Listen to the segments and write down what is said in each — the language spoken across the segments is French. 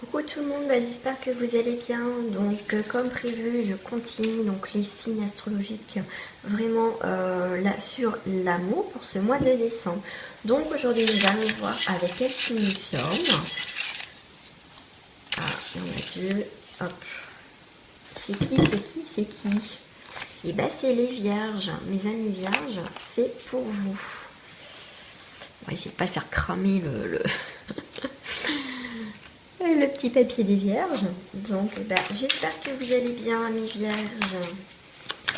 Coucou tout le monde, j'espère que vous allez bien. Donc comme prévu, je continue donc les signes astrologiques vraiment là, sur l'amour pour ce mois de décembre. Donc aujourd'hui, nous allons voir avec quel signe nous sommes. Ah, il y en a deux. Hop. C'est qui Et bien c'est les vierges. Mes amis vierges, c'est pour vous. On va essayer de ne pas faire cramer le petit papier des vierges. Donc j'espère que vous allez bien, mes vierges.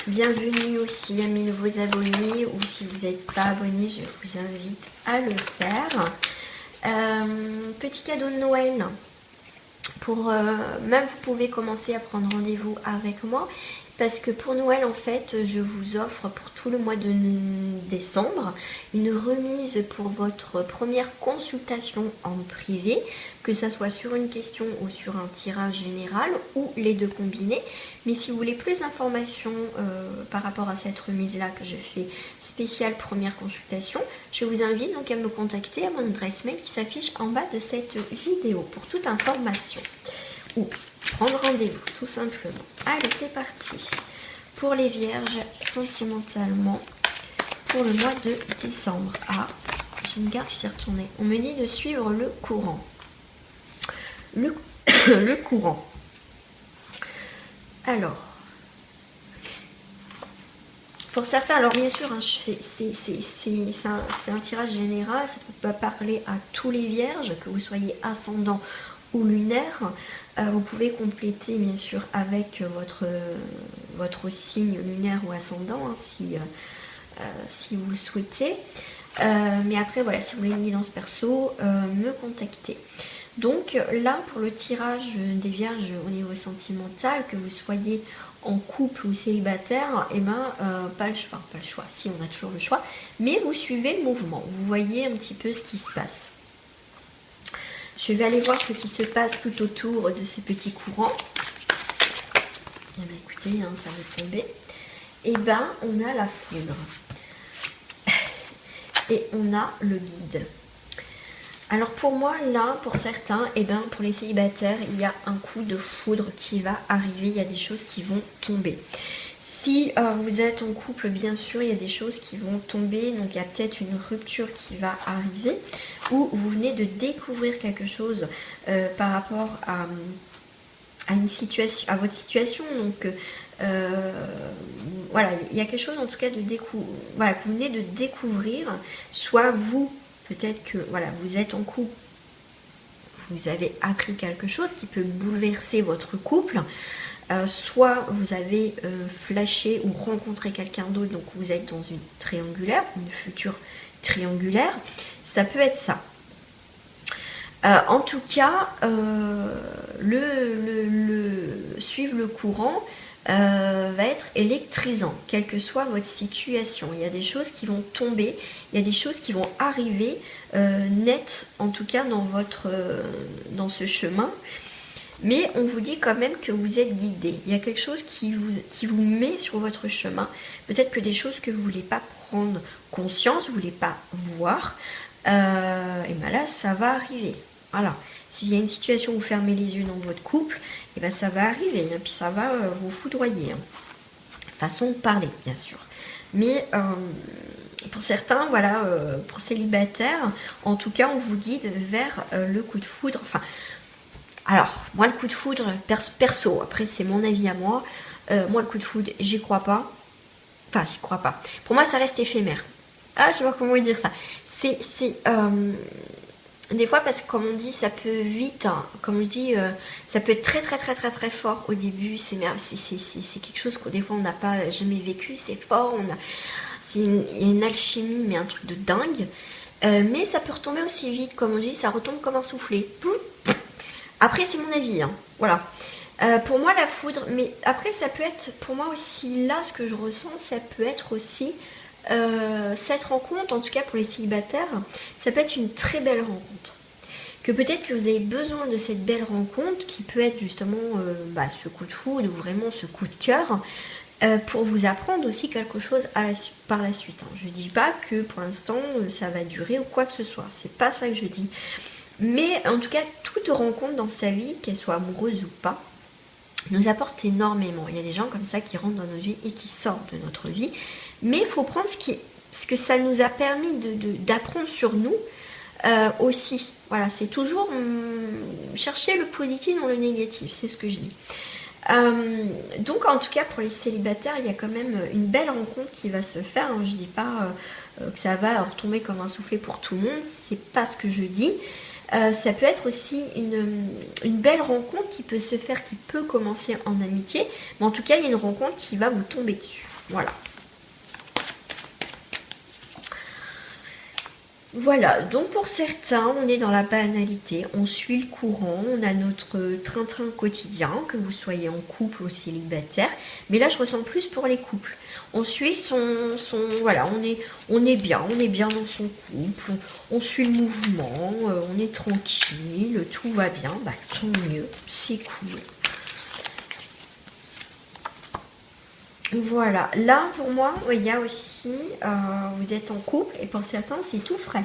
Bienvenue aussi à mes nouveaux abonnés, ou si vous n'êtes pas abonné, je vous invite à le faire. Petit cadeau de Noël. Même vous pouvez commencer à prendre rendez-vous avec moi, parce que pour Noël en fait je vous offre pour tout le mois de décembre une remise pour votre première consultation en privé, que ce soit sur une question ou sur un tirage général ou les deux combinés. Mais si vous voulez plus d'informations par rapport à cette remise là que je fais spéciale première consultation, je vous invite donc à me contacter à mon adresse mail qui s'affiche en bas de cette vidéo pour toute information ou prendre rendez-vous tout simplement. Allez, c'est parti pour les vierges sentimentalement pour le mois de décembre. Ah, j'ai une carte qui s'est retournée. On me dit de suivre le courant. Le courant. Alors, pour certains, alors bien sûr, hein, c'est un tirage général, ça ne peut pas parler à tous les vierges, que vous soyez ascendant ou lunaire. Vous pouvez compléter bien sûr avec votre signe lunaire ou ascendant, hein, si vous le souhaitez. Mais après, voilà, si vous voulez une guidance perso, me contactez. Donc là, pour le tirage des vierges au niveau sentimental, que vous soyez en couple ou célibataire, et pas le choix, si on a toujours le choix, mais vous suivez le mouvement, vous voyez un petit peu ce qui se passe. Je vais aller voir ce qui se passe tout autour de ce petit courant. Eh bien, écoutez, hein, ça va tomber. Et on a la foudre. Et on a le guide. Alors pour moi, là, pour certains, pour les célibataires, il y a un coup de foudre qui va arriver. Il y a des choses qui vont tomber. Si vous êtes en couple, bien sûr, il y a des choses qui vont tomber. Donc il y a peut-être une rupture qui va arriver. Ou vous venez de découvrir quelque chose par rapport à une situation, à votre situation. Donc voilà, il y a quelque chose en tout cas que vous venez de découvrir. Soit vous, peut-être que voilà, vous êtes en couple, vous avez appris quelque chose qui peut bouleverser votre couple. Soit vous avez flashé ou rencontré quelqu'un d'autre, donc vous êtes dans une triangulaire, une future triangulaire, ça peut être ça. En tout cas, suivre le courant va être électrisant, quelle que soit votre situation. Il y a des choses qui vont tomber, il y a des choses qui vont arriver nettes, en tout cas dans ce chemin. Mais on vous dit quand même que vous êtes guidé. Il y a quelque chose qui vous met sur votre chemin. Peut-être que des choses que vous ne voulez pas prendre conscience, vous ne voulez pas voir. Et là, ça va arriver. Voilà. S'il y a une situation où vous fermez les yeux dans votre couple, et ça va arriver. Hein, puis ça va vous foudroyer. Hein. Façon de parler, bien sûr. Mais pour certains, voilà, pour célibataires, en tout cas, on vous guide vers le coup de foudre. Enfin, alors, moi, le coup de foudre, perso, après, c'est mon avis à moi. Moi, le coup de foudre, j'y crois pas. Enfin, j'y crois pas. Pour moi, ça reste éphémère. Ah, je sais pas comment dire ça. Des fois, parce que comme on dit, ça peut vite, hein, comme je dis, ça peut être très, très, très, très, très fort au début. C'est quelque chose que des fois, on n'a pas jamais vécu. C'est fort. Il y a une alchimie, mais un truc de dingue. Mais ça peut retomber aussi vite, comme on dit, ça retombe comme un soufflet. Après, c'est mon avis, hein. Voilà. Pour moi, la foudre, mais après, ça peut être, pour moi aussi, là, ce que je ressens, ça peut être aussi cette rencontre, en tout cas pour les célibataires, ça peut être une très belle rencontre. Que peut-être que vous avez besoin de cette belle rencontre, qui peut être justement ce coup de foudre, ou vraiment ce coup de cœur, pour vous apprendre aussi quelque chose par la suite. Hein. Je ne dis pas que pour l'instant, ça va durer ou quoi que ce soit. C'est pas ça que je dis. Mais en tout cas, toute rencontre dans sa vie, qu'elle soit amoureuse ou pas, nous apporte énormément. Il y a des gens comme ça qui rentrent dans notre vie et qui sortent de notre vie. Mais il faut prendre ce que ça nous a permis d'apprendre sur nous aussi. Voilà, c'est toujours chercher le positif dans le négatif, c'est ce que je dis. Donc en tout cas pour les célibataires, il y a quand même une belle rencontre qui va se faire. Je dis pas que ça va retomber comme un soufflet pour tout le monde, c'est pas ce que je dis. Ça peut être aussi une belle rencontre qui peut se faire, qui peut commencer en amitié, mais en tout cas il y a une rencontre qui va vous tomber dessus. Voilà. Voilà, donc pour certains, on est dans la banalité, on suit le courant, on a notre train-train quotidien, que vous soyez en couple ou célibataire, mais là je ressens plus pour les couples. On suit voilà, on est bien dans son couple, on suit le mouvement, on est tranquille, tout va bien, bah tant mieux, c'est cool. Voilà, là pour moi, il y a aussi, vous êtes en couple et pour certains, c'est tout frais.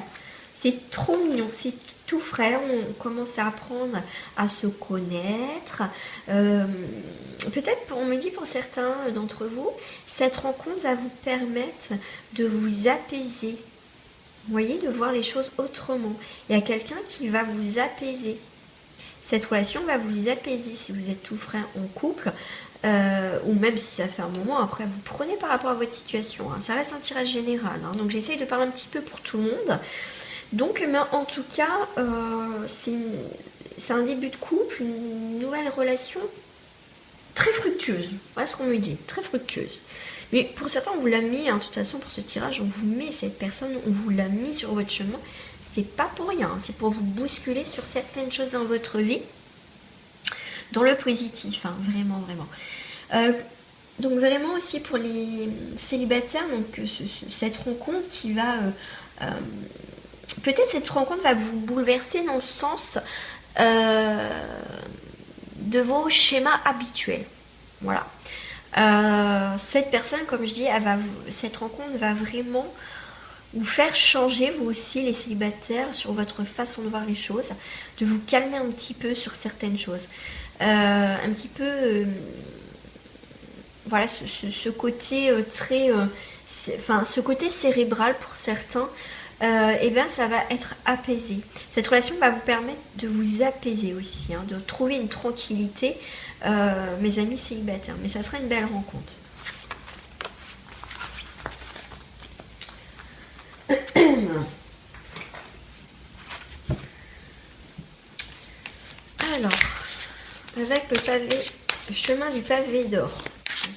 C'est trop mignon, c'est tout frais, on commence à apprendre à se connaître. Peut-être, on me dit pour certains d'entre vous, cette rencontre va vous permettre de vous apaiser. Vous voyez, de voir les choses autrement. Il y a quelqu'un qui va vous apaiser. Cette relation va vous apaiser si vous êtes tout frais en couple. Ou même si ça fait un moment, après vous prenez par rapport à votre situation, hein. Ça reste un tirage général, hein. Donc j'essaye de parler un petit peu pour tout le monde. Donc mais en tout cas, c'est un début de couple, une nouvelle relation très fructueuse, voilà ce qu'on me dit, très fructueuse. Mais pour certains, on vous l'a mis, hein, de toute façon pour ce tirage, on vous met cette personne, on vous l'a mis sur votre chemin, c'est pas pour rien, hein. C'est pour vous bousculer sur certaines choses dans votre vie, dans le positif, hein, vraiment, vraiment. Donc vraiment aussi pour les célibataires, donc cette rencontre qui va... peut-être cette rencontre va vous bouleverser dans le sens de vos schémas habituels. Voilà. Cette personne, comme je dis, cette rencontre va vraiment vous faire changer, vous aussi les célibataires, sur votre façon de voir les choses, de vous calmer un petit peu sur certaines choses. Un petit peu voilà ce côté très ce côté cérébral pour certains, et bien ça va être apaisé. Cette relation va vous permettre de vous apaiser aussi, hein, de trouver une tranquillité, mes amis célibataires, mais ça sera une belle rencontre. Alors, avec le chemin du pavé d'or.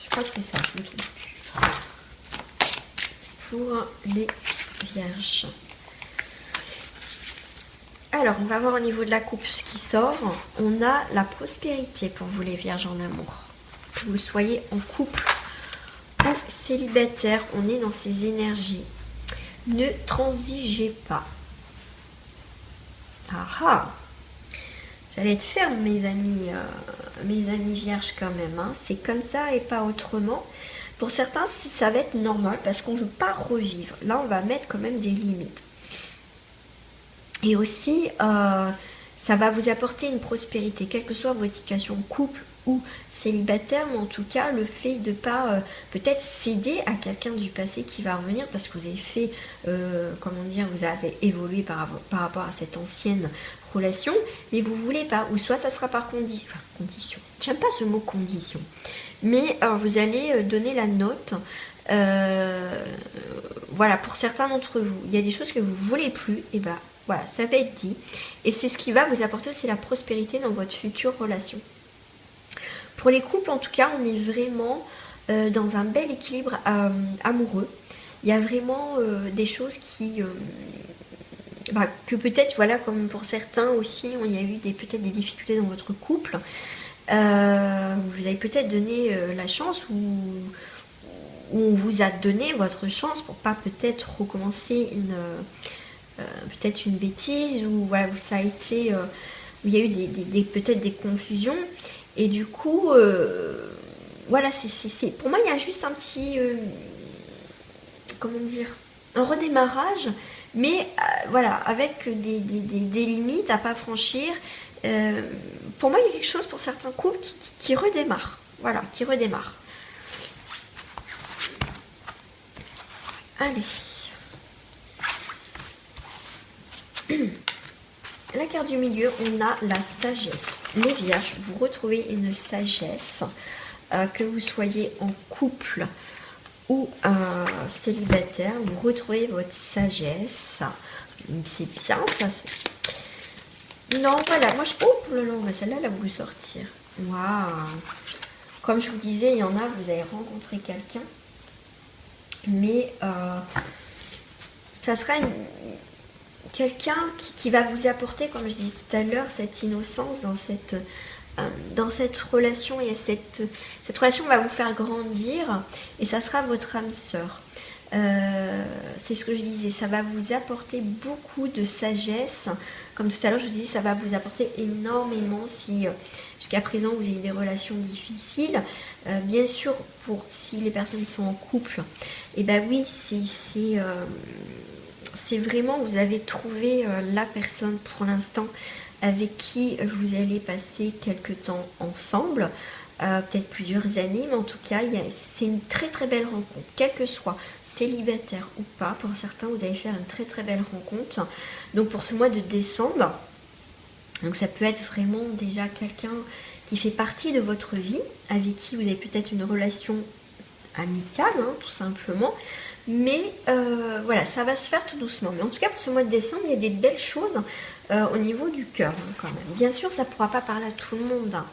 Je crois que c'est ça, je me trompe plus. Pour les vierges. Alors, on va voir au niveau de la coupe ce qui sort. On a la prospérité pour vous les vierges en amour. Que vous soyez en couple ou célibataire, on est dans ces énergies. Ne transigez pas. Ah ah! Ça allait être ferme, mes amis vierges quand même, hein. C'est comme ça et pas autrement. Pour certains, ça va être normal parce qu'on ne veut pas revivre. Là, on va mettre quand même des limites. Et aussi, ça va vous apporter une prospérité, quelle que soit votre situation couple ou célibataire, mais en tout cas, le fait de ne pas peut-être céder à quelqu'un du passé qui va revenir parce que vous avez fait, comment dire, vous avez évolué par rapport à cette ancienne relation, mais vous voulez pas, ou soit ça sera par condition. J'aime pas ce mot condition, mais vous allez donner la note. Voilà, pour certains d'entre vous, il y a des choses que vous voulez plus, et ben voilà, ça va être dit, et c'est ce qui va vous apporter aussi la prospérité dans votre future relation. Pour les couples, en tout cas, on est vraiment dans un bel équilibre amoureux. Il y a vraiment des choses qui que peut-être, voilà, comme pour certains aussi, il y a eu peut-être des difficultés dans votre couple. Vous avez peut-être donné la chance ou on vous a donné votre chance pour pas peut-être recommencer peut-être une bêtise, ou voilà, où ça a été, où il y a eu peut-être des confusions, et du coup, voilà, pour moi, il y a juste un petit, comment dire, un redémarrage, mais voilà, avec des limites à pas franchir. Pour moi, il y a quelque chose pour certains couples qui redémarre. Voilà, qui redémarre. Allez. La carte du milieu, on a la sagesse. Les vierges, vous retrouvez une sagesse, que vous soyez en couple ou célibataire, vous retrouvez votre sagesse. C'est bien, ça. Non, voilà, moi je... Oh, mais celle-là, elle a voulu sortir. Waouh. Comme je vous disais, il y en a, vous avez rencontré quelqu'un, mais ça sera quelqu'un qui va vous apporter, comme je disais tout à l'heure, cette innocence dans cette relation. Et cette relation va vous faire grandir, et ça sera votre âme sœur. C'est ce que je disais, ça va vous apporter beaucoup de sagesse. Comme tout à l'heure je vous disais, ça va vous apporter énormément si jusqu'à présent vous avez des relations difficiles. Bien sûr, si les personnes sont en couple, et ben oui, c'est vraiment, vous avez trouvé la personne pour l'instant avec qui vous allez passer quelques temps ensemble. Peut-être plusieurs années, mais en tout cas, c'est une très très belle rencontre, quel que soit célibataire ou pas. Pour certains, vous allez faire une très très belle rencontre. Donc pour ce mois de décembre, donc ça peut être vraiment déjà quelqu'un qui fait partie de votre vie, avec qui vous avez peut-être une relation amicale, hein, tout simplement. Mais voilà, ça va se faire tout doucement. Mais en tout cas, pour ce mois de décembre, il y a des belles choses au niveau du cœur, hein, quand même. Bien sûr, ça ne pourra pas parler à tout le monde, hein.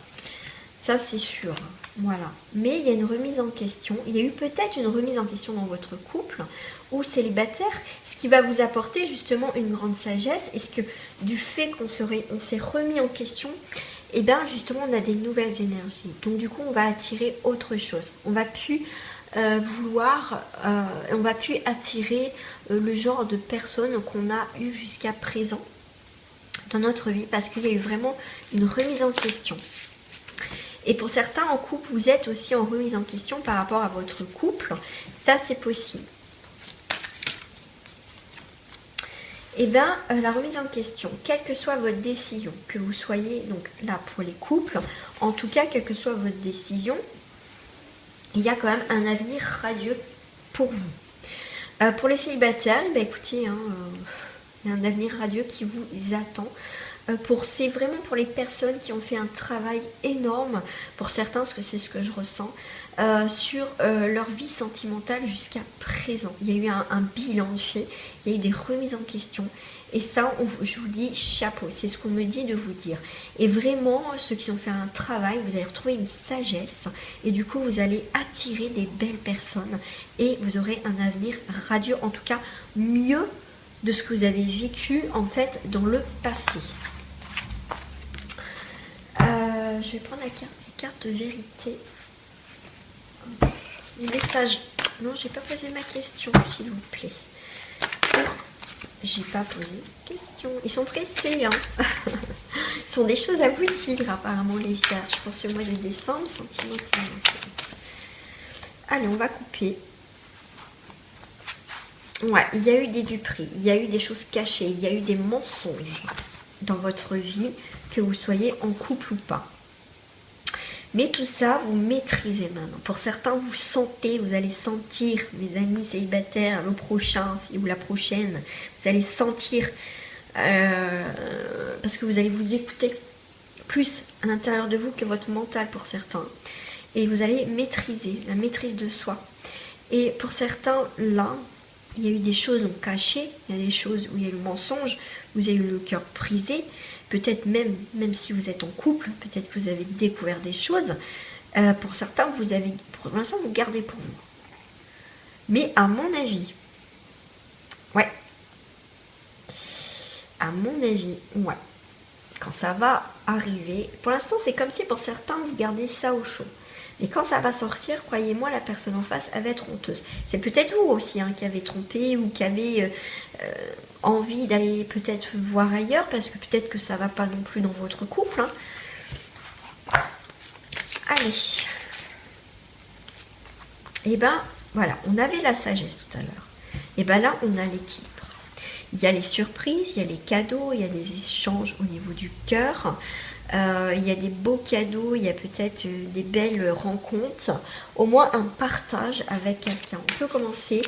Ça, c'est sûr. Voilà. Mais il y a une remise en question. Il y a eu peut-être une remise en question dans votre couple ou célibataire, ce qui va vous apporter justement une grande sagesse. Est-ce que du fait qu'on s'est remis en question, et bien justement, on a des nouvelles énergies. Donc du coup, on va attirer autre chose. On va plus on va plus attirer le genre de personnes qu'on a eu jusqu'à présent dans notre vie, parce qu'il y a eu vraiment une remise en question. Et pour certains en couple, vous êtes aussi en remise en question par rapport à votre couple. Ça, c'est possible. Et bien, la remise en question, quelle que soit votre décision, que vous soyez donc là pour les couples, en tout cas, quelle que soit votre décision, il y a quand même un avenir radieux pour vous. Pour les célibataires, ben écoutez, hein, il y a un avenir radieux qui vous attend. C'est vraiment pour les personnes qui ont fait un travail énorme, pour certains, parce que c'est ce que je ressens, sur leur vie sentimentale jusqu'à présent. Il y a eu un bilan fait, il y a eu des remises en question, et ça, je vous dis chapeau, c'est ce qu'on me dit de vous dire. Et vraiment, ceux qui ont fait un travail, vous allez retrouver une sagesse, et du coup, vous allez attirer des belles personnes, et vous aurez un avenir radieux, en tout cas mieux de ce que vous avez vécu en fait dans le passé. Je vais prendre les cartes de vérité. Les messages. Non, j'ai pas posé ma question, s'il vous plaît. J'ai pas posé de question. Ils sont pressés, hein. Ils sont des choses à vous dire, apparemment, les vierges, pour ce mois de décembre, sentimental aussi. Allez, on va couper. Ouais, il y a eu des duperies, il y a eu des choses cachées, il y a eu des mensonges dans votre vie, que vous soyez en couple ou pas. Mais tout ça, vous maîtrisez maintenant. Pour certains, vous allez sentir, mes amis célibataires, le prochain ou la prochaine, vous allez sentir, parce que vous allez vous écouter plus à l'intérieur de vous que votre mental pour certains. Et vous allez maîtriser, la maîtrise de soi. Et pour certains, là, il y a eu des choses cachées, il y a des choses où il y a eu le mensonge, vous avez eu le cœur brisé, peut-être même si vous êtes en couple, peut-être que vous avez découvert des choses. Pour certains, pour l'instant, vous gardez pour vous. Mais à mon avis, ouais, quand ça va arriver, pour l'instant, c'est comme si pour certains, vous gardez ça au chaud. Et quand ça va sortir, croyez-moi, la personne en face, elle va être honteuse. C'est peut-être vous aussi qui avez trompé ou qui avez envie d'aller peut-être voir ailleurs, parce que peut-être que ça ne va pas non plus dans votre couple. Hein. Allez. Et ben voilà, on avait la sagesse tout à l'heure. Et ben là, on a l'équilibre. Il y a les surprises, il y a les cadeaux, il y a des échanges au niveau du cœur. Il y a des beaux cadeaux, il y a peut-être des belles rencontres, au moins un partage avec quelqu'un. On peut commencer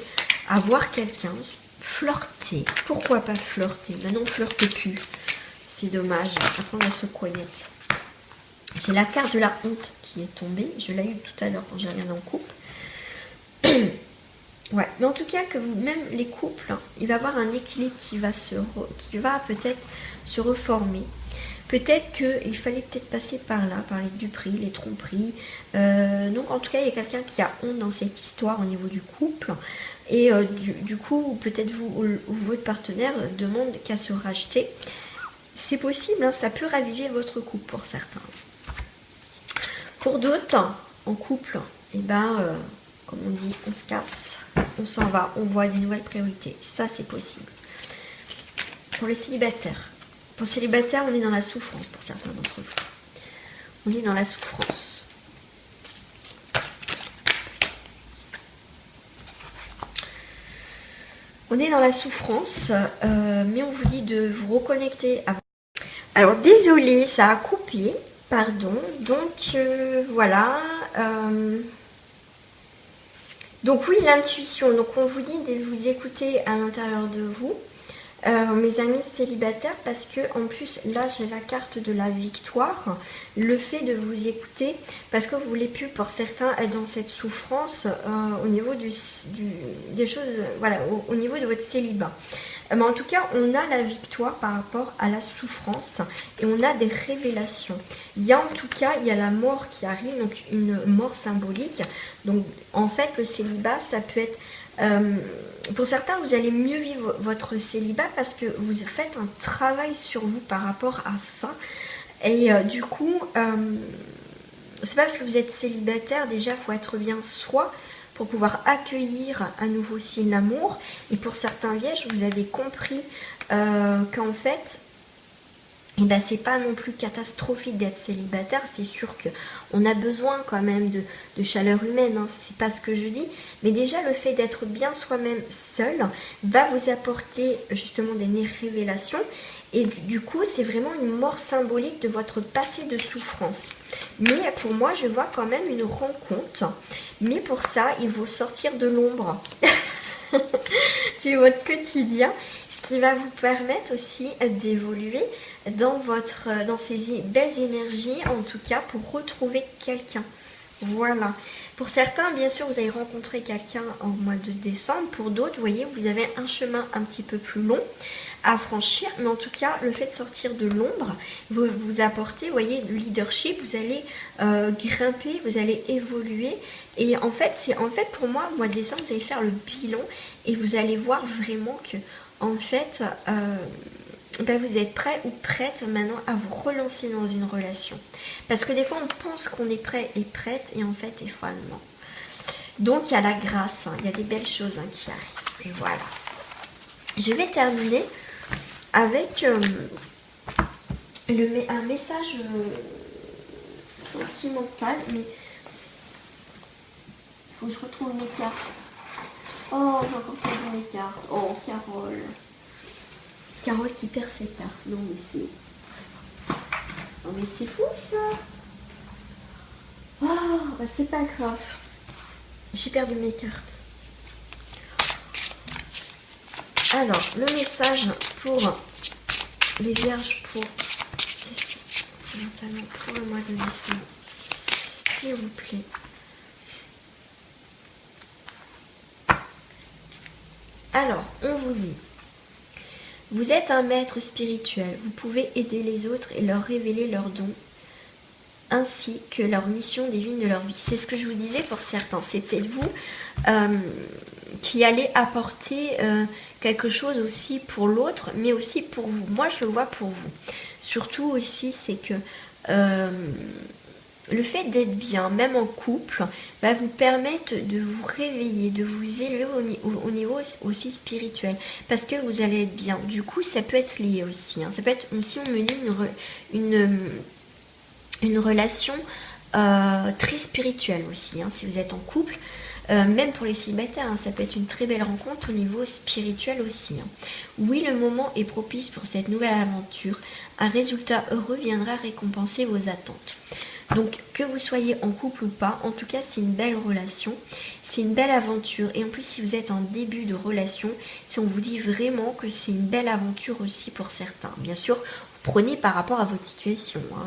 à voir quelqu'un, flirter. Pourquoi pas flirter? Maintenant, on ne flirte plus. C'est dommage. Après, on a ce croyette. J'ai la carte de la honte qui est tombée. Je l'ai eu tout à l'heure quand j'ai regardé en couple. Ouais, mais en tout cas, que vous, même les couples, hein, il va y avoir un équilibre qui va peut-être se reformer. Peut-être qu'il fallait peut-être passer par là, par les duperies, les tromperies. Donc en tout cas, il y a quelqu'un qui a honte dans cette histoire au niveau du couple. Et du coup, peut-être vous ou votre partenaire demande qu'à se racheter. C'est possible, hein, ça peut raviver votre couple pour certains. Pour d'autres, en couple, eh ben, comme on dit, on se casse, on s'en va, on voit des nouvelles priorités. Ça, c'est possible. Pour les célibataires. Pour célibataires, on est dans la souffrance pour certains d'entre vous. On est dans la souffrance. On est dans la souffrance, mais on vous dit de vous reconnecter à vous. Alors, désolé, ça a coupé, pardon. Donc, voilà. Donc oui, l'intuition. Donc, on vous dit de vous écouter à l'intérieur de vous. Mes amis célibataires, parce que en plus là j'ai la carte de la victoire, le fait de vous écouter parce que vous voulez plus pour certains être dans cette souffrance au niveau des choses, voilà, au niveau de votre célibat. Mais en tout cas, on a la victoire par rapport à la souffrance et on a des révélations. Il y a en tout cas, il y a la mort qui arrive, donc une mort symbolique. Donc en fait, le célibat, ça peut être pour certains, vous allez mieux vivre votre célibat parce que vous faites un travail sur vous par rapport à ça. Et du coup, c'est pas parce que vous êtes célibataire, déjà, il faut être bien soi pour pouvoir accueillir à nouveau aussi l'amour. Et pour certains vierges, vous avez compris qu'en fait, et ben c'est pas non plus catastrophique d'être célibataire, c'est sûr qu'on a besoin quand même de chaleur humaine, hein, c'est pas ce que je dis, mais déjà le fait d'être bien soi-même seul va vous apporter justement des révélations, et du coup c'est vraiment une mort symbolique de votre passé de souffrance. Mais pour moi je vois quand même une rencontre, mais pour ça il faut sortir de l'ombre de votre quotidien, ce qui va vous permettre aussi d'évoluer dans ces belles énergies, en tout cas pour retrouver quelqu'un. Voilà. Pour certains, bien sûr, vous allez rencontrer quelqu'un en mois de décembre. Pour d'autres, vous voyez, vous avez un chemin un petit peu plus long à franchir. Mais en tout cas, le fait de sortir de l'ombre, vous apportez, vous voyez, le leadership. Vous allez grimper, vous allez évoluer. Et en fait, pour moi, au mois de décembre, vous allez faire le bilan et vous allez voir vraiment que, en fait, ben vous êtes prêt ou prête maintenant à vous relancer dans une relation. Parce que des fois, on pense qu'on est prêt et prête, et en fait, des fois, non. Donc, il y a la grâce, hein, il y a des belles choses hein, qui arrivent. Et voilà. Je vais terminer avec un message sentimental, mais il faut que je retrouve mes cartes. Oh, j'ai encore perdu mes cartes. Oh, Carole. Carole qui perd ses cartes. Non mais c'est fou ça. Oh, bah c'est pas grave. J'ai perdu mes cartes. Alors, le message pour les vierges pour sentimentalement pour le mois de décembre. S'il vous plaît. Alors, on vous dit. Vous êtes un maître spirituel, vous pouvez aider les autres et leur révéler leurs dons, ainsi que leur mission divine de leur vie. C'est ce que je vous disais pour certains, c'est peut-être vous qui allez apporter quelque chose aussi pour l'autre, mais aussi pour vous. Moi, je le vois pour vous. Surtout aussi, c'est que le fait d'être bien, même en couple, va vous permettre de vous réveiller, de vous élever au niveau aussi spirituel, parce que vous allez être bien. Du coup, ça peut être lié aussi. Hein. Ça peut être, si on me dit une relation très spirituelle aussi, hein, si vous êtes en couple. Même pour les célibataires, hein, ça peut être une très belle rencontre au niveau spirituel aussi. Hein. Oui, le moment est propice pour cette nouvelle aventure. Un résultat heureux viendra récompenser vos attentes. Donc que vous soyez en couple ou pas, en tout cas c'est une belle relation, c'est une belle aventure. Et en plus si vous êtes en début de relation, si on vous dit vraiment que c'est une belle aventure aussi pour certains. Bien sûr, vous prenez par rapport à votre situation. Hein.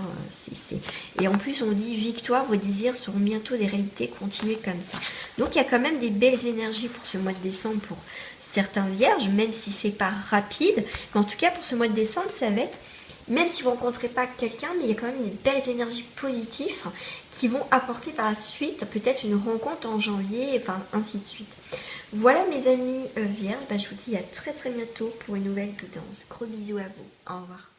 Et en plus on dit victoire, vos désirs seront bientôt des réalités, continuez comme ça. Donc il y a quand même des belles énergies pour ce mois de décembre pour certains vierges, même si c'est pas rapide. Mais en tout cas pour ce mois de décembre, ça va être... Même si vous ne rencontrez pas quelqu'un, mais il y a quand même des belles énergies positives qui vont apporter par la suite peut-être une rencontre en janvier, enfin ainsi de suite. Voilà mes amis vierges, je vous dis à très très bientôt pour une nouvelle guidance. Gros bisous à vous, au revoir.